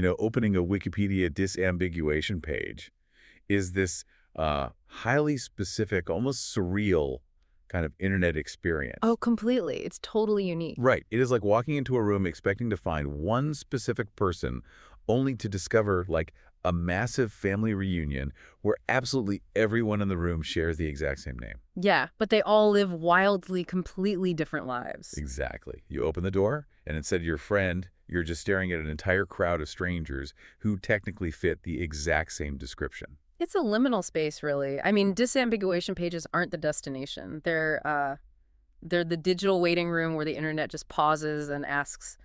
opening a Wikipedia disambiguation page is this highly specific, almost surreal kind of internet experience. Oh, completely. It's totally unique. Right. It is like walking into a room expecting to find one specific person only to discover, like, a massive family reunion where absolutely everyone in the room shares the exact same name. Yeah, but they all live wildly, completely different lives. Exactly. You open the door, and instead of your friend, you're just staring at an entire crowd of strangers who technically fit the exact same description. It's a liminal space, really. I mean, disambiguation pages aren't the destination. They're the digital waiting room where the internet just pauses and asks,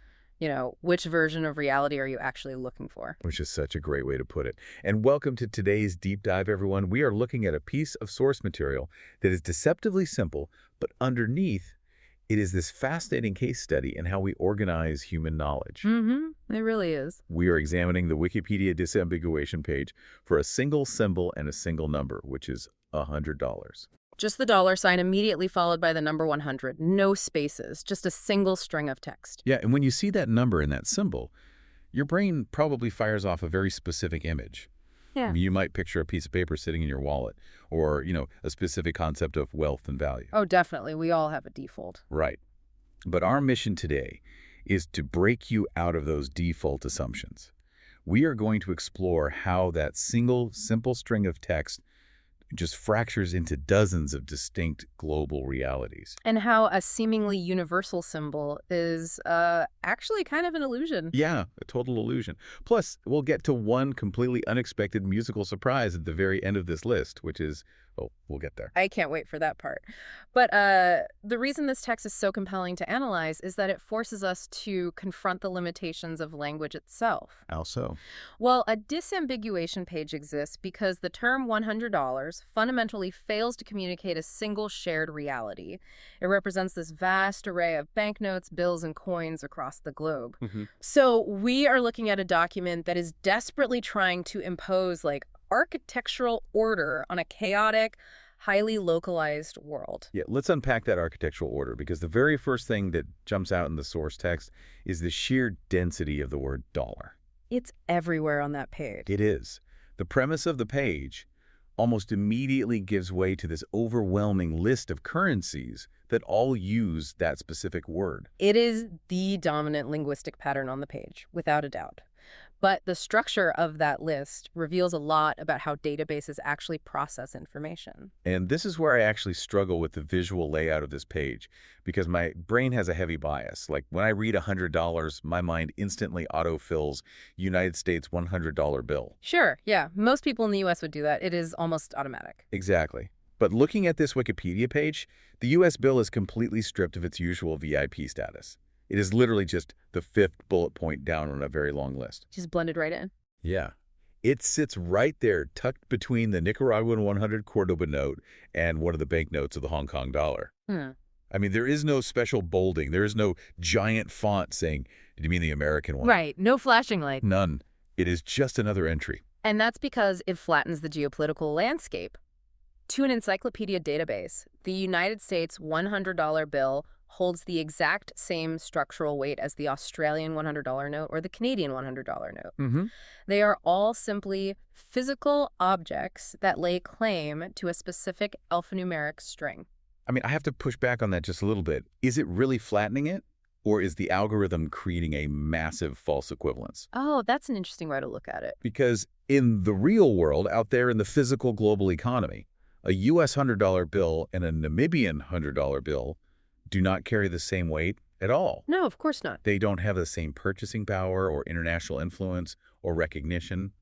which version of reality are you actually looking for? Which is such a great way to put it. And welcome to today's deep dive, everyone. We are looking at a piece of source material that is deceptively simple, but underneath, it is this fascinating case study in how we organize human knowledge. It really is. We are examining the Wikipedia disambiguation page for a single symbol and a single number, which is $100. Just the $sign immediately followed by the number 100. No spaces, just a single string of text. Yeah, and when you see that number and that symbol, your brain probably fires off a very specific image. Yeah. I mean, you might picture a piece of paper sitting in your wallet or, a specific concept of wealth and value. Oh, definitely. We all have a default. Right. But our mission today is to break you out of those default assumptions. We are going to explore how that single, simple string of text just fractures into dozens of distinct global realities. And how a seemingly universal symbol is actually kind of an illusion. Yeah, a total illusion. Plus, we'll get to one completely unexpected musical surprise at the very end of this list, which is, we'll get there. I can't wait for that part. But the reason this text is so compelling to analyze is that it forces us to confront the limitations of language itself. How so? Well, a disambiguation page exists because the term $100 fundamentally fails to communicate a single shared reality. It represents this vast array of banknotes, bills, and coins across the globe. So we are looking at a document that is desperately trying to impose, architectural order on a chaotic, highly localized world. Yeah, let's unpack that architectural order, because the very first thing that jumps out in the source text is the sheer density of the word dollar. It's everywhere on that page. It is. The premise of the page almost immediately gives way to this overwhelming list of currencies that all use that specific word. It is the dominant linguistic pattern on the page, without a doubt. But the structure of that list reveals a lot about how databases actually process information. And this is where I actually struggle with the visual layout of this page, because my brain has a heavy bias. Like, when I read $100, my mind instantly autofills United States $100 bill. Sure, yeah. Most people in the U.S. would do that. It is almost automatic. Exactly. But looking at this Wikipedia page, the U.S. bill is completely stripped of its usual VIP status. It is literally just the fifth bullet point down on a very long list. Just blended right in. Yeah. It sits right there, tucked between the Nicaraguan 100 Cordoba note and one of the banknotes of the Hong Kong dollar. I mean, there is no special bolding. There is no giant font saying, "Did you mean the American one?" Right. No flashing light. None. It is just another entry. And that's because it flattens the geopolitical landscape. To an encyclopedia database, the United States $100 bill holds the exact same structural weight as the Australian $100 note or the Canadian $100 note. They are all simply physical objects that lay claim to a specific alphanumeric string. I mean, I have to push back on that just a little bit. Is it really flattening it? Or is the algorithm creating a massive false equivalence? Oh, that's an interesting way to look at it. Because in the real world, out there in the physical global economy, a U.S. $100 bill and a Namibian $100 bill do not carry the same weight at all. No, of course not. They don't have the same purchasing power or international influence or recognition.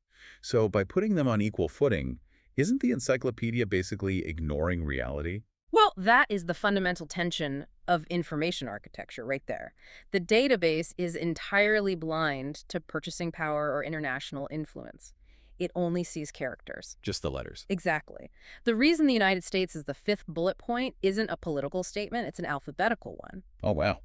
So by putting them on equal footing, isn't the encyclopedia basically ignoring reality? Well, that is the fundamental tension of information architecture right there. The database is entirely blind to purchasing power or international influence. It only sees characters. Just the letters. Exactly. The reason the United States is the fifth bullet point isn't a political statement, it's an alphabetical one. Oh, wow.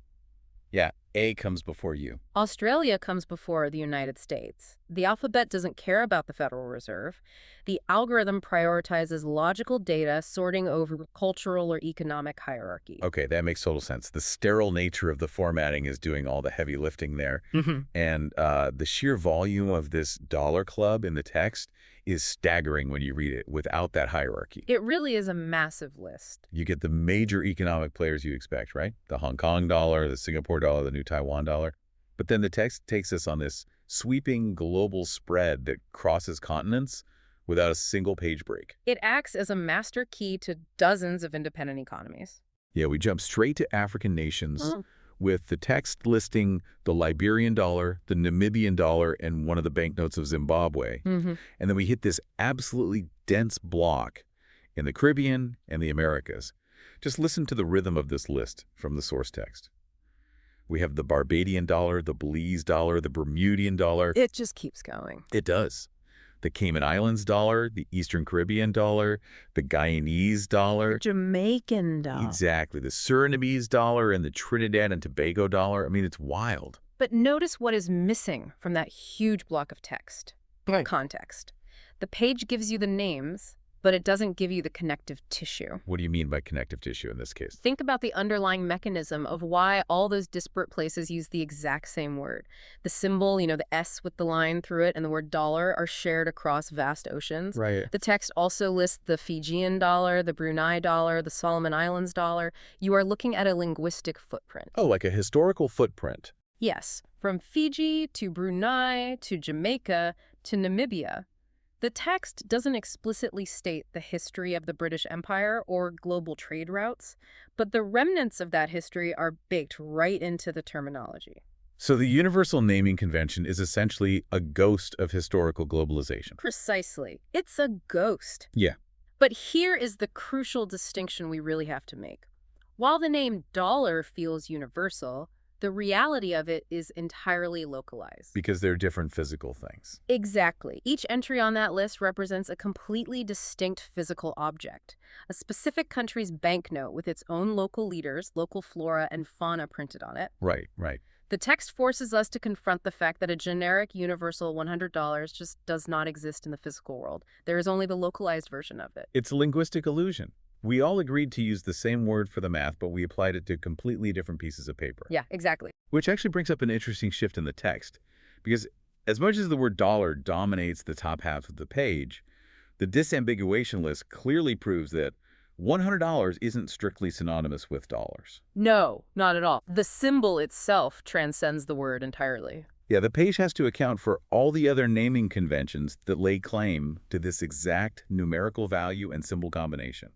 Yeah, A comes before U. Australia comes before the United States. The alphabet doesn't care about the Federal Reserve. The algorithm prioritizes logical data sorting over cultural or economic hierarchy. Okay, that makes total sense. The sterile nature of the formatting is doing all the heavy lifting there. And the sheer volume of this dollar club in the text is staggering when you read it without that hierarchy. It really is a massive list. You get the major economic players you expect, right? The Hong Kong dollar, the Singapore dollar, the new Taiwan dollar. But then the text takes us on this sweeping global spread that crosses continents without a single page break. It acts as a master key to dozens of independent economies. Yeah, we jump straight to African nations with the text listing the Liberian dollar, the Namibian dollar, and one of the banknotes of Zimbabwe. And then we hit this absolutely dense block in the Caribbean and the Americas. Just listen to the rhythm of this list from the source text. We have the Barbadian dollar, the Belize dollar, the Bermudian dollar. It just keeps going. It does. The Cayman Islands dollar, the Eastern Caribbean dollar, the Guyanese dollar. Jamaican dollar. Exactly. The Surinamese dollar and the Trinidad and Tobago dollar. I mean, it's wild. But notice what is missing from that huge block of text. Context. The page gives you the names, but it doesn't give you the connective tissue. What do you mean by connective tissue in this case? Think about the underlying mechanism of why all those disparate places use the exact same word. The symbol, the S with the line through it, and the word dollar are shared across vast oceans. Right. The text also lists the Fijian dollar, the Brunei dollar, the Solomon Islands dollar. You are looking at a linguistic footprint. Oh, like a historical footprint. Yes, from Fiji to Brunei to Jamaica to Namibia. The text doesn't explicitly state the history of the British Empire or global trade routes, but the remnants of that history are baked right into the terminology. So the Universal Naming Convention is essentially a ghost of historical globalization. Precisely. It's a ghost. Yeah. But here is the crucial distinction we really have to make. While the name dollar feels universal, the reality of it is entirely localized. Because they're different physical things. Exactly. Each entry on that list represents a completely distinct physical object, a specific country's banknote with its own local leaders, local flora, and fauna printed on it. Right, right. The text forces us to confront the fact that a generic universal $100 just does not exist in the physical world. There is only the localized version of it. It's a linguistic illusion. We all agreed to use the same word for the math, but we applied it to completely different pieces of paper. Yeah, exactly. Which actually brings up an interesting shift in the text. Because as much as the word dollar dominates the top half of the page, the disambiguation list clearly proves that $100 isn't strictly synonymous with dollars. No, not at all. The symbol itself transcends the word entirely. Yeah, the page has to account for all the other naming conventions that lay claim to this exact numerical value and symbol combination.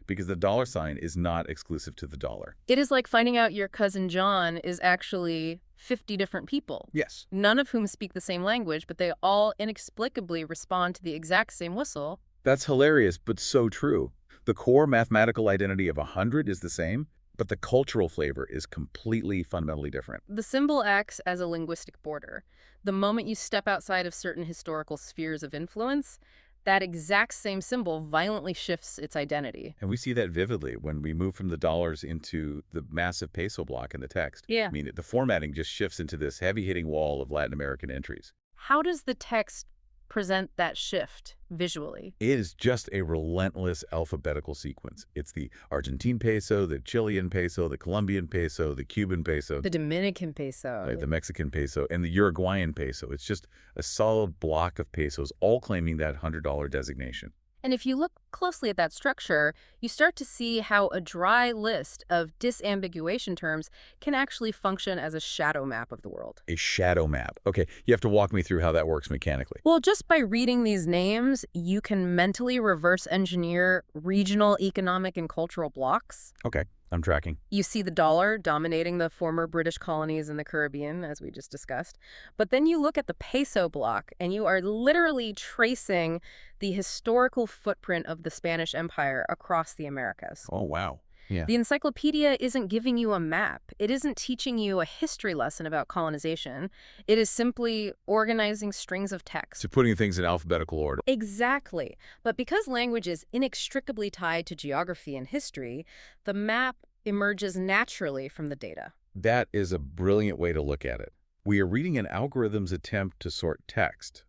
Because the dollar sign is not exclusive to the dollar. It is like finding out your cousin John is actually 50 different people. Yes. None of whom speak the same language, but they all inexplicably respond to the exact same whistle. That's hilarious, but so true. The core mathematical identity of 100 is the same, but the cultural flavor is completely fundamentally different. The symbol acts as a linguistic border. The moment you step outside of certain historical spheres of influence, that exact same symbol violently shifts its identity. And we see that vividly when we move from the dollars into the massive peso block in the text. Yeah. I mean, the formatting just shifts into this heavy-hitting wall of Latin American entries. How does the text present that shift visually? It is just a relentless alphabetical sequence. It's the Argentine peso, the Chilean peso, the Colombian peso, the Cuban peso, The Dominican peso. right, the Mexican peso, and the Uruguayan peso. It's just a solid block of pesos, all claiming that $100 designation. And if you look closely at that structure, you start to see how a dry list of disambiguation terms can actually function as a shadow map of the world. A shadow map. Okay, you have to walk me through how that works mechanically. Well, just by reading these names, you can mentally reverse engineer regional economic and cultural blocks. Okay, I'm tracking. You see the dollar dominating the former British colonies in the Caribbean, as we just discussed. But then you look at the peso block, and you are literally tracing the historical footprint of the Spanish Empire across the Americas. Oh, wow. Yeah. The encyclopedia isn't giving you a map. It isn't teaching you a history lesson about colonization. It is simply organizing strings of text. So putting things in alphabetical order. Exactly. But because language is inextricably tied to geography and history, the map emerges naturally from the data. That is a brilliant way to look at it. We are reading an algorithm's attempt to sort text,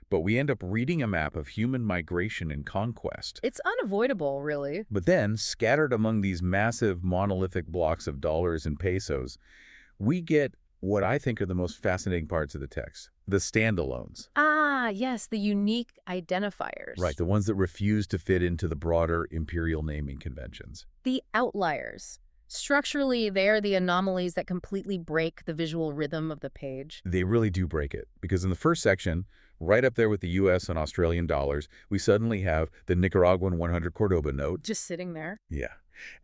but we end up reading a map of human migration and conquest. It's unavoidable, really. But then, scattered among these massive monolithic blocks of dollars and pesos, we get what I think are the most fascinating parts of the text, the standalones. Ah, yes, the unique identifiers. Right, the ones that refuse to fit into the broader imperial naming conventions. The outliers. Structurally, they are the anomalies that completely break the visual rhythm of the page. They really do break it, because in the first section, right up there with the U.S. and Australian dollars, we suddenly have the Nicaraguan 100 Cordoba note. Just sitting there. Yeah.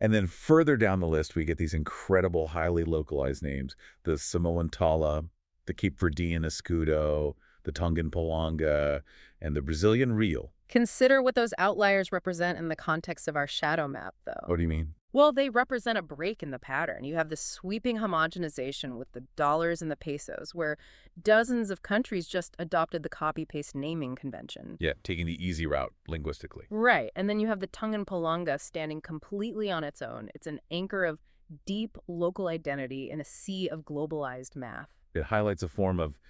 And then further down the list, we get these incredible, highly localized names. The Samoan tala, the Cape Verdean escudo, the Tongan paʻanga, and the Brazilian real. Consider what those outliers represent in the context of our shadow map, though. What do you mean? Well, they represent a break in the pattern. You have this sweeping homogenization with the dollars and the pesos, where dozens of countries just adopted the copy-paste naming convention. Yeah, taking the easy route linguistically. Right, and then you have the Tongan paʻanga standing completely on its own. It's an anchor of deep local identity in a sea of globalized math. It highlights a form of,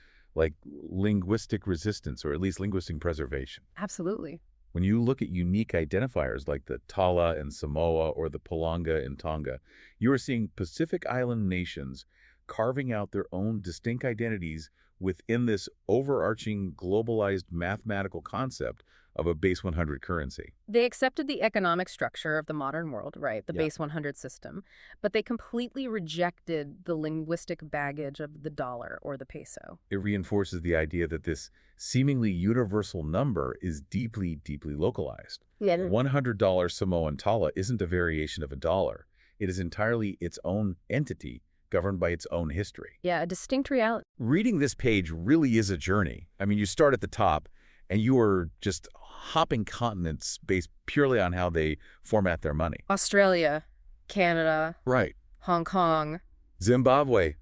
linguistic resistance, or at least linguistic preservation. Absolutely. When you look at unique identifiers like the tala in Samoa or the paʻanga in Tonga, you are seeing Pacific Island nations carving out their own distinct identities within this overarching globalized mathematical concept of a base 100 currency. They accepted the economic structure of the modern world, right, the Yeah. base 100 system, but they completely rejected the linguistic baggage of the dollar or the peso. It reinforces the idea that this seemingly universal number is deeply, deeply localized. Yeah. $100 Samoan tala isn't a variation of a dollar. It is entirely its own entity, governed by its own history. Yeah, a distinct reality. Reading this page really is a journey. I mean, you start at the top, and you are just hopping continents based purely on how they format their money. Australia, Canada, Right. Hong Kong. Zimbabwe,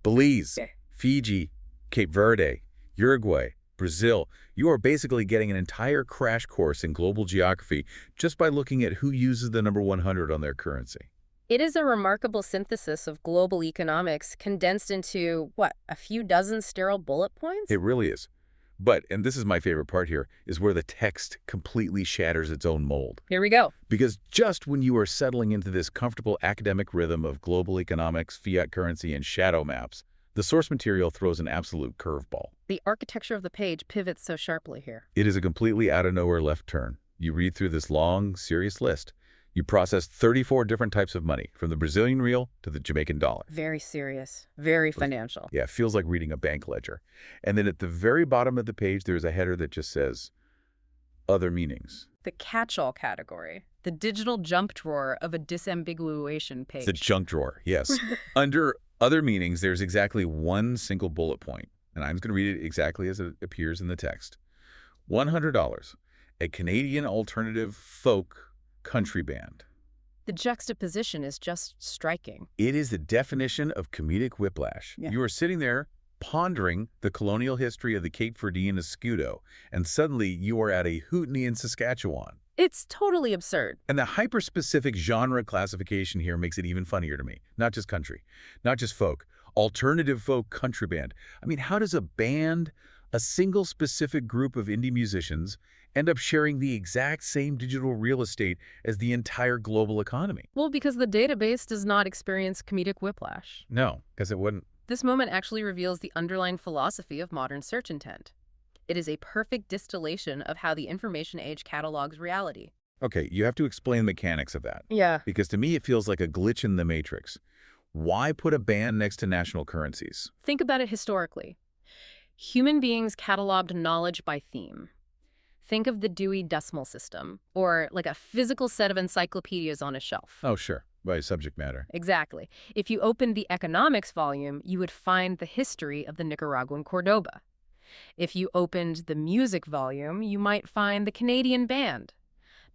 Belize, Yeah. Fiji, Cape Verde, Uruguay, Brazil. You are basically getting an entire crash course in global geography just by looking at who uses the number 100 on their currency. It is a remarkable synthesis of global economics condensed into, a few dozen sterile bullet points? It really is. But, and this is my favorite part here, is where the text completely shatters its own mold. Here we go. Because just when you are settling into this comfortable academic rhythm of global economics, fiat currency, and shadow maps, the source material throws an absolute curveball. The architecture of the page pivots so sharply here. It is a completely out-of-nowhere left turn. You read through this long, serious list. You process 34 different types of money, from the Brazilian real to the Jamaican dollar. Very serious, very financial. Yeah, it feels like reading a bank ledger. And then at the very bottom of the page, there's a header that just says, other meanings. The catch-all category, the digital jump drawer of a disambiguation page. The junk drawer, yes. Under other meanings, there's exactly one single bullet point, and I'm just going to read it exactly as it appears in the text. $100, a Canadian alternative folk country band. The juxtaposition is just striking. It is the definition of comedic whiplash. Yeah. You are sitting there pondering the colonial history of the Cape Verdean escudo, and suddenly you are at a hooteny in Saskatchewan. It's totally absurd. And the hyper-specific genre classification here makes it even funnier to me. Not just country, not just folk, alternative folk country band. I mean, how does a band, a single specific group of indie musicians, end up sharing the exact same digital real estate as the entire global economy? Well, because the database does not experience comedic whiplash. No, because it wouldn't. This moment actually reveals the underlying philosophy of modern search intent. It is a perfect distillation of how the information age catalogs reality. Okay, you have to explain the mechanics of that. Yeah. Because to me, it feels like a glitch in the matrix. Why put a band next to national currencies? Think about it historically. Human beings cataloged knowledge by theme. Think of the Dewey Decimal System, or like a physical set of encyclopedias on a shelf. Oh, sure, by subject matter. Exactly. If you opened the economics volume, you would find the history of the Nicaraguan Cordoba. If you opened the music volume, you might find the Canadian band.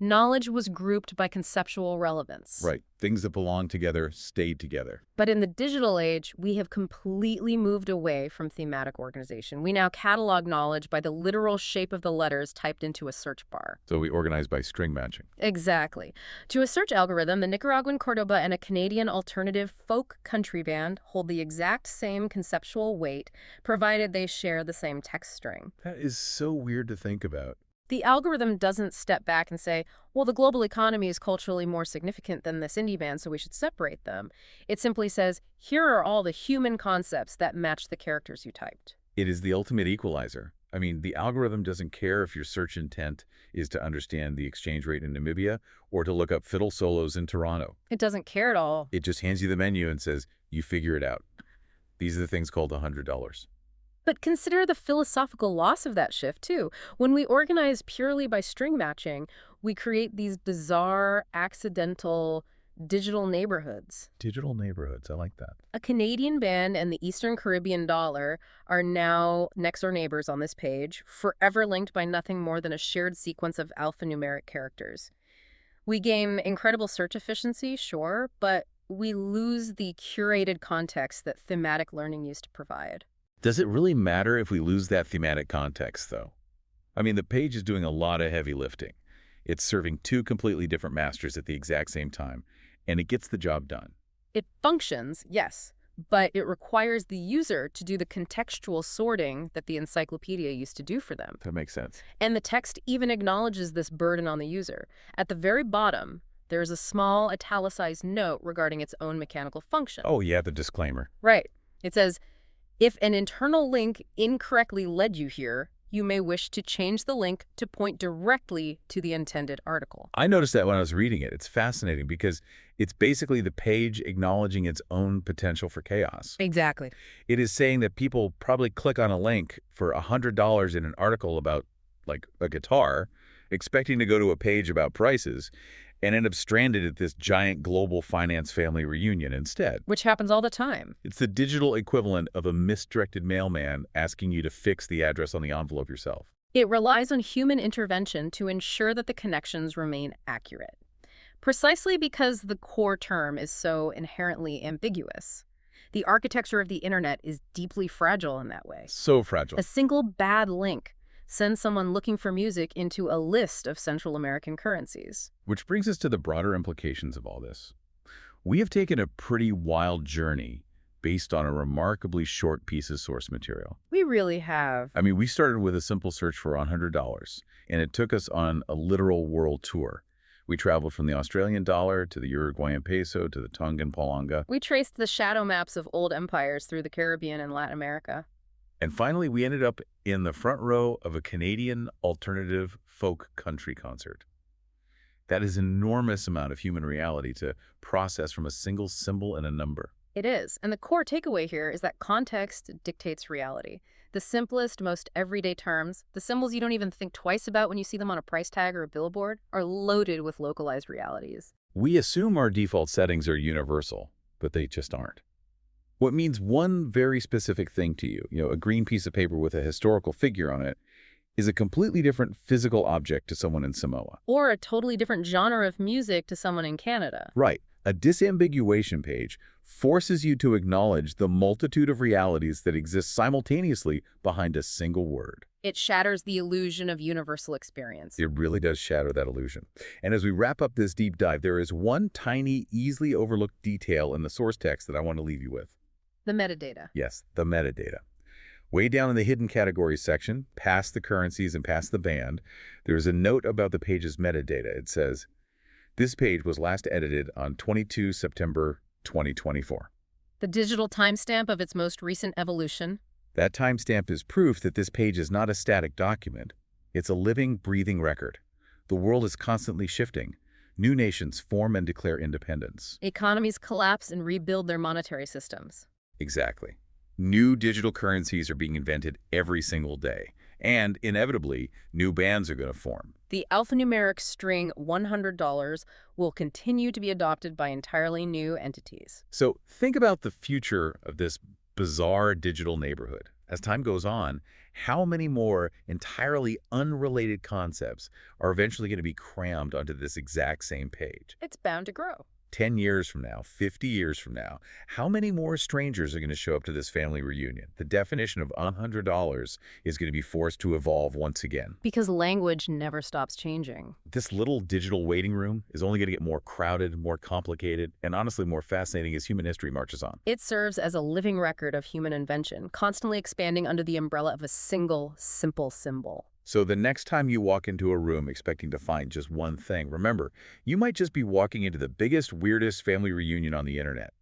Knowledge was grouped by conceptual relevance. Right. Things that belong together stayed together. But in the digital age, we have completely moved away from thematic organization. We now catalog knowledge by the literal shape of the letters typed into a search bar. So we organize by string matching. Exactly. To a search algorithm, the Nicaraguan Cordoba and a Canadian alternative folk country band hold the exact same conceptual weight, provided they share the same text string. That is so weird to think about. The algorithm doesn't step back and say, well, the global economy is culturally more significant than this indie band, so we should separate them. It simply says, here are all the human concepts that match the characters you typed. It is the ultimate equalizer. I mean, the algorithm doesn't care if your search intent is to understand the exchange rate in Namibia or to look up fiddle solos in Toronto. It doesn't care at all. It just hands you the menu and says, you figure it out. These are the things called $100. But consider the philosophical loss of that shift, too. When we organize purely by string matching, we create these bizarre, accidental, digital neighborhoods. Digital neighborhoods, I like that. A Canadian band and the Eastern Caribbean dollar are now next-door neighbors on this page, forever linked by nothing more than a shared sequence of alphanumeric characters. We gain incredible search efficiency, sure, but we lose the curated context that thematic learning used to provide. Does it really matter if we lose that thematic context, though? I mean, the page is doing a lot of heavy lifting. It's serving two completely different masters at the exact same time, and it gets the job done. It functions, yes, but it requires the user to do the contextual sorting that the encyclopedia used to do for them. That makes sense. And the text even acknowledges this burden on the user. At the very bottom, there's a small italicized note regarding its own mechanical function. Oh, yeah, the disclaimer. Right. It says, if an internal link incorrectly led you here, you may wish to change the link to point directly to the intended article. I noticed that when I was reading it. It's fascinating because it's basically the page acknowledging its own potential for chaos. Exactly. It is saying that people probably click on a link for $100 in an article about, like, a guitar, expecting to go to a page about prices, and end up stranded at this giant global finance family reunion instead. Which happens all the time. It's the digital equivalent of a misdirected mailman asking you to fix the address on the envelope yourself. It relies on human intervention to ensure that the connections remain accurate, precisely because the core term is so inherently ambiguous. The architecture of the internet is deeply fragile in that way. So fragile. A single bad link sends someone looking for music into a list of Central American currencies. Which brings us to the broader implications of all this. We have taken a pretty wild journey based on a remarkably short piece of source material. We really have. I mean, we started with a simple search for $100, and it took us on a literal world tour. We traveled from the Australian dollar to the Uruguayan peso to the Tongan paʻanga. We traced the shadow maps of old empires through the Caribbean and Latin America. And finally, we ended up in the front row of a Canadian alternative folk country concert. That is an enormous amount of human reality to process from a single symbol and a number. It is. And the core takeaway here is that context dictates reality. The simplest, most everyday terms, the symbols you don't even think twice about when you see them on a price tag or a billboard, are loaded with localized realities. We assume our default settings are universal, but they just aren't. What means one very specific thing to you, a green piece of paper with a historical figure on it, is a completely different physical object to someone in Samoa. Or a totally different genre of music to someone in Canada. Right. A disambiguation page forces you to acknowledge the multitude of realities that exist simultaneously behind a single word. It shatters the illusion of universal experience. It really does shatter that illusion. And as we wrap up this deep dive, there is one tiny, easily overlooked detail in the source text that I want to leave you with. The metadata. Yes, the metadata. Way down in the hidden categories section, past the currencies and past the band, there is a note about the page's metadata. It says, this page was last edited on 22 September 2024. The digital timestamp of its most recent evolution. That timestamp is proof that this page is not a static document. It's a living, breathing record. The world is constantly shifting. New nations form and declare independence. Economies collapse and rebuild their monetary systems. Exactly. New digital currencies are being invented every single day. And, inevitably, new bands are going to form. The alphanumeric string $100 will continue to be adopted by entirely new entities. So think about the future of this bizarre digital neighborhood. As time goes on, how many more entirely unrelated concepts are eventually going to be crammed onto this exact same page? It's bound to grow. 10 years from now, 50 years from now, how many more strangers are going to show up to this family reunion? The definition of $100 is going to be forced to evolve once again. Because language never stops changing. This little digital waiting room is only going to get more crowded, more complicated, and honestly more fascinating as human history marches on. It serves as a living record of human invention, constantly expanding under the umbrella of a single, simple symbol. So the next time you walk into a room expecting to find just one thing, remember, you might just be walking into the biggest, weirdest family reunion on the internet.